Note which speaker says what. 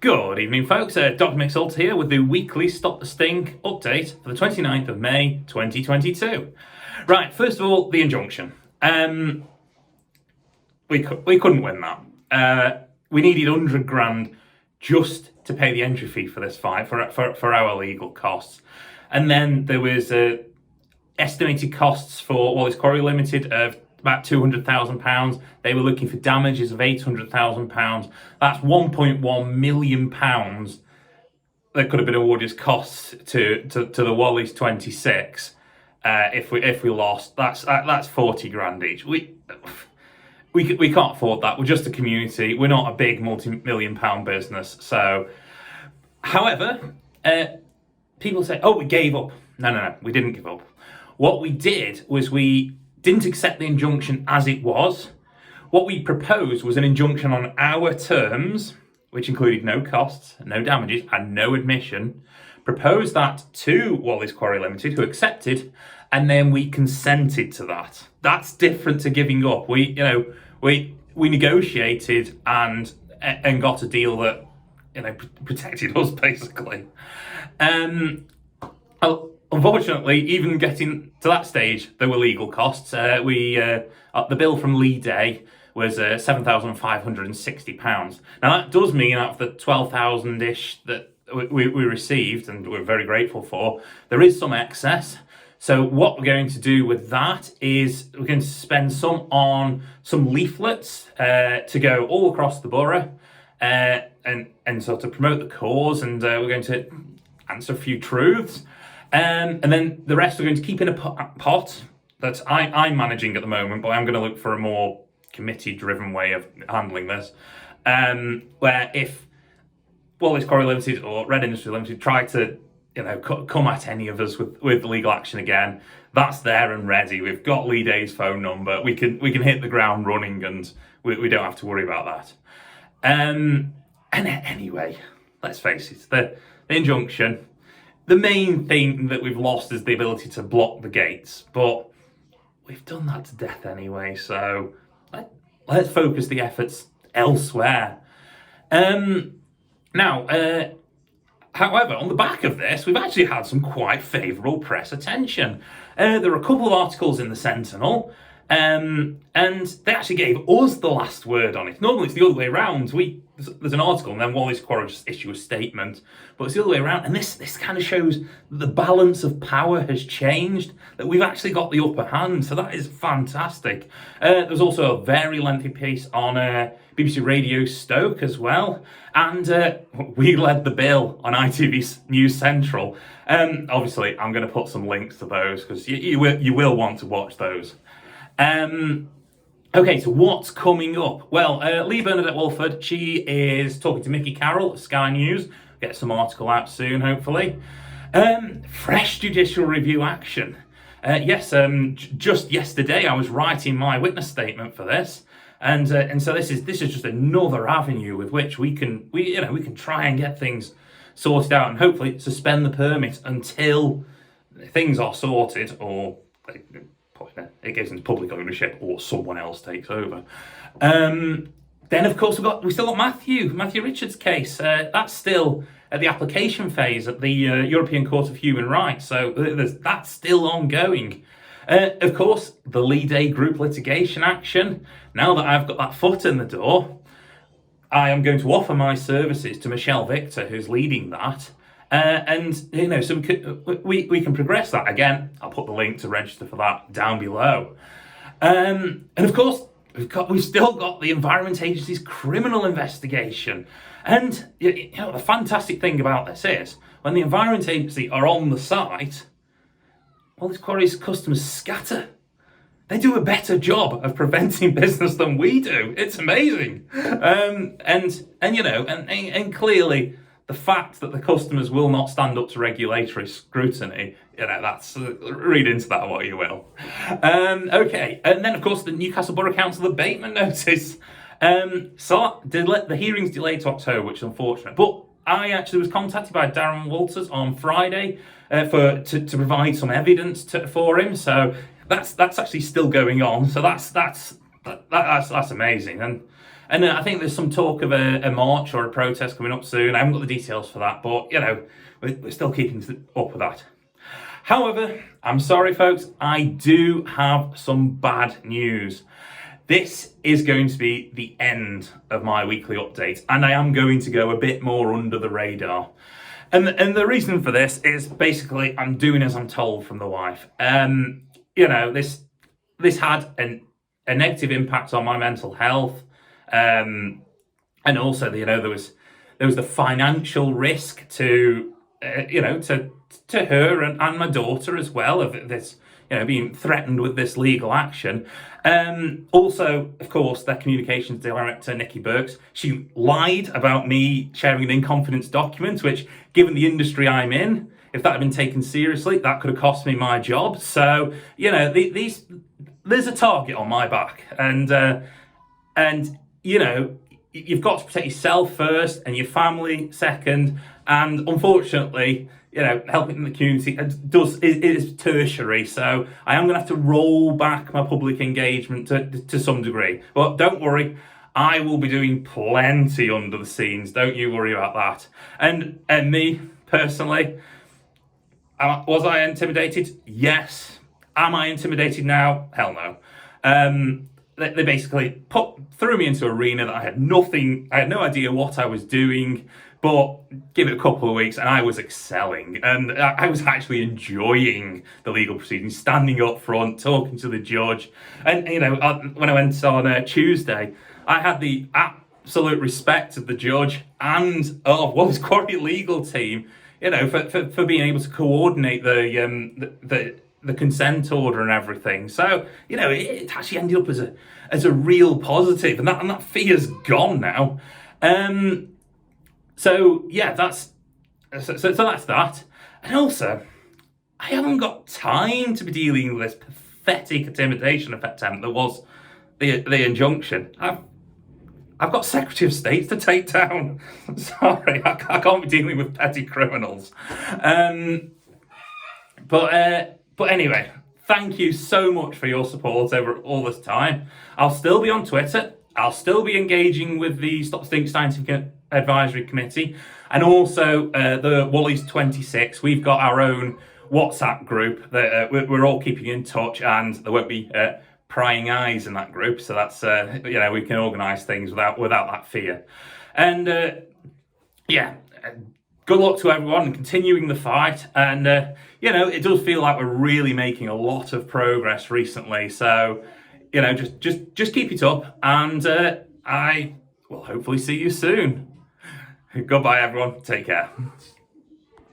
Speaker 1: Good evening, folks. Dr. McSalt here with the weekly Stop the Sting update for the 29th of May 2022. Right, first of all, the injunction. We couldn't win that. We needed 100 grand just to pay the entry fee for this fight, for our legal costs. And then there was estimated costs for Walleys Quarry Limited of about £200,000. They were looking for damages of £800,000. That's £1.1 million that could have been awarded as costs to the Walleys 26 if we lost. That's 40 grand each. We can't afford that. We're just a community. We're not a big multi-million pound business. So, however, people say, "Oh, we gave up." No, we didn't give up. What we did was we didn't accept the injunction as it was. What we proposed was an injunction on our terms, which included no costs, no damages, and no admission. Proposed that to Walleys Quarry Limited, who accepted, and then we consented to that. That's different to giving up. We negotiated and got a deal that protected us basically. Unfortunately, even getting to that stage, there were legal costs. The bill from Leigh Day was £7,560. Now that does mean out of the 12,000-ish that we received, and we're very grateful for, there is some excess. So what we're going to do with that is we're going to spend some on some leaflets to go all across the borough and sort of promote the cause, and we're going to answer a few truths. And then the rest we're going to keep in a pot that I'm managing at the moment, but I'm going to look for a more committee-driven way of handling this, where if Walleys Quarry Limited or Red Industry Limited try to come at any of us with legal action again, that's there and ready. We've got Leigh Day's phone number. We can hit the ground running, and we don't have to worry about that. And anyway, let's face it, the injunction. The main thing that we've lost is the ability to block the gates, but we've done that to death anyway, so let's focus the efforts elsewhere. Now, however, on the back of this, we've actually had some quite favourable press attention. There are a couple of articles in the Sentinel, and they actually gave us the last word on it. Normally it's the other way around. There's an article and then Walleys Quarry just issue a statement, but it's the other way around. And this kind of shows that the balance of power has changed, that we've actually got the upper hand. So that is fantastic. There's also a very lengthy piece on BBC Radio Stoke as well. And we led the bill on ITV News Central. Obviously, I'm going to put some links to those because you will want to watch those. Okay, so what's coming up? Well, Lee Bernadette Walford, she is talking to Mickey Carroll of Sky News. Get some article out soon, hopefully. Fresh judicial review action. Yes, just yesterday I was writing my witness statement for this, and so this is just another avenue with which we can try and get things sorted out and hopefully suspend the permit until things are sorted or it goes into public ownership or someone else takes over. Then of course we still got Matthew Richards' case. That's still at the application phase at the European Court of Human Rights. So that's still ongoing. Of course, the Leigh Day group litigation action. Now that I've got that foot in the door, I am going to offer my services to Michelle Victor, who's leading that. And so we can progress that. Again, I'll put the link to register for that down below. And of course, we've still got the Environment Agency's criminal investigation. And the fantastic thing about this is when the Environment Agency are on the site, Walleys Quarry's customers scatter. They do a better job of preventing business than we do. It's amazing. And clearly, the fact that the customers will not stand up to regulatory scrutiny, that's read into that what you will. Okay, and then of course the Newcastle Borough Council abatement notice. So the hearing's delayed to October, which is unfortunate. But I actually was contacted by Darren Walters on Friday to provide some evidence for him. So that's actually still going on. So that's amazing. And And I think there's some talk of a march or a protest coming up soon. I haven't got the details for that, but, we're still keeping up with that. However, I'm sorry, folks, I do have some bad news. This is going to be the end of my weekly update, and I am going to go a bit more under the radar. And the reason for this is basically I'm doing as I'm told from the wife. This had a negative impact on my mental health, and also there was the financial risk to her and my daughter as well of this, being threatened with this legal action. Also, of course, their communications director, Nikki Burks, she lied about me sharing an in-confidence document, which, given the industry I'm in, if that had been taken seriously, that could have cost me my job. So, there's a target on my back. And you've got to protect yourself first and your family second. And unfortunately, helping the community is tertiary. So I am going to have to roll back my public engagement to some degree. But don't worry, I will be doing plenty under the scenes. Don't you worry about that. And me, personally, was I intimidated? Yes. Am I intimidated now? Hell no. They basically threw me into an arena that I had no idea what I was doing. But give it a couple of weeks and I was excelling, and I was actually enjoying the legal proceedings, standing up front, talking to the judge. And, when I went on Tuesday, I had the absolute respect of the judge and of Walleys Quarry legal team, for being able to coordinate the consent order and everything. So, it actually ended up as a real positive, and that fear's gone now. So yeah, that's that. And also, I haven't got time to be dealing with this pathetic intimidation attempt that was the injunction. I've got Secretary of State to take down. Sorry, I can't be dealing with petty criminals. But anyway, thank you so much for your support over all this time. I'll still be on Twitter. I'll still be engaging with the Stop Stink Scientific Advisory Committee, and also the Walleys 26. We've got our own WhatsApp group that we're all keeping in touch, and there won't be prying eyes in that group. So that's we can organise things without that fear. And good luck to everyone and continuing the fight. And it does feel like we're really making a lot of progress recently. So just keep it up, and I will hopefully see you soon. Goodbye, everyone. Take care.